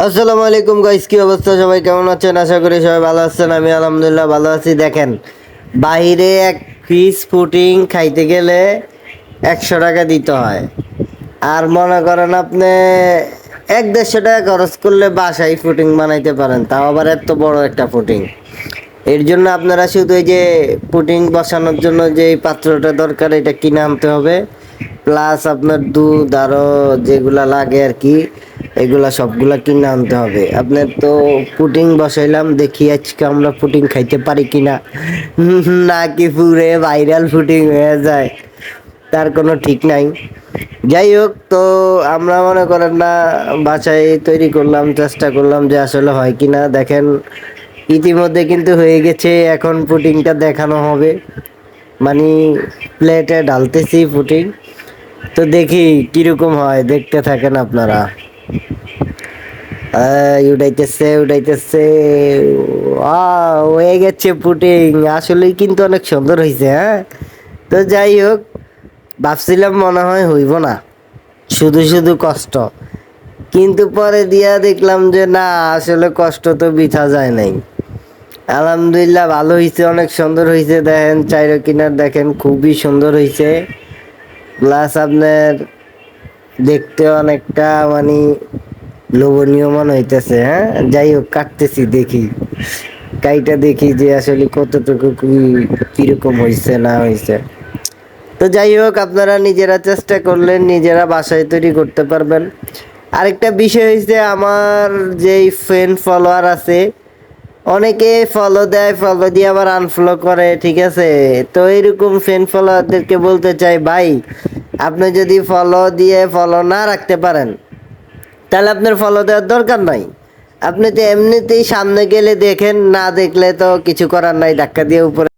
আসসালামু আলাইকুম গাইস, কি অবস্থা? সবাই কেমন আছেন? আশা করি সবাই ভালো আছেন। আমি আলহামদুলিল্লাহ ভালো আছি। দেখেন, বাইরে এক পিস পুটিং খাইতে গেলে 100 টাকা দিতে হয়। আর মনে করেন আপনি 1-150 টাকা খরচ করলে বাসায় পুটিং বানাইতে পারেন, তাও আবার এত বড় একটা পুটিং। এর জন্য আপনারা শুধু এই যে পুটিং বসানোর জন্য যে এই পাত্রটা দরকার, এটা কিনে আনতে হবে। প্লাস আপনার দুধ আরও যেগুলা লাগে আর কি, এগুলা সবগুলা কিনে আনতে হবে। আপনার তো পুটিং বসাইলাম, দেখি আজকে আমরা পুটিং খাইতে পারি কিনা, নাকি পুরে ভাইরাল পুটিং হয়ে যায়, তার কোনো ঠিক নাই। যাই হোক, তো আমরা মনে করেন না বাসায় তৈরি করলাম, চেষ্টা করলাম যে আসলে হয় কিনা। দেখেন, ইতিমধ্যে কিন্তু হয়ে গেছে। এখন পুটিংটা দেখানো হবে, মানে প্লেটে ঢালতেছি পুটিং। তো দেখি কিরকম হয়, দেখতে থাকেন আপনারা। উঠাইতেছে উঠাইতেছে, হয়ে গেছে পুটিং। আসলেই কিন্তু অনেক সুন্দর হয়েছে, হ্যাঁ। তো যাই হোক, ভাবছিলাম মনে হয় হইব না, শুধু শুধু কষ্ট। কিন্তু পরে দিয়া দেখলাম যে না, আসলে কষ্ট তো বৃথা যায় নাই। আলহামদুলিল্লাহ ভালো হয়েছে, অনেক সুন্দর হয়েছে। দেখেন চাইরো কিনার, দেখেন খুবই সুন্দর হয়েছে। প্লাস আপনার দেখতে অনেকটা মানে লোভনীয় মনে হইতেছে, হ্যাঁ। যাই হোক, কাটতেছি, দেখি কাইটা দেখি যে আসলে কতটুকু কি কিরকম হয়েছে না হয়েছে। তো যাই হোক, আপনারা নিজেরা চেষ্টা করলে নিজেরা বাসায় তৈরি করতে পারবেন। আরেকটা বিষয় হয়েছে, আমার যেই ফ্রেন্ড ফলোয়ার আছে, অনেকে ফলো দেয়, ফলো দিয়ে আবার আনফলো করে, ঠিক আছে। তো এরকম ফ্রেন্ড ফলোয়ারদেরকে বলতে চাই, ভাই আপনি যদি ফলো দিয়ে ফলো না রাখতে পারেন, তাহলে আপনার ফলো দেওয়ার দরকার নাই। আপনি তো এমনিতেই সামনে গেলে দেখেন, না দেখলে তো কিছু করার নাই, ধাক্কা দিয়ে উপরে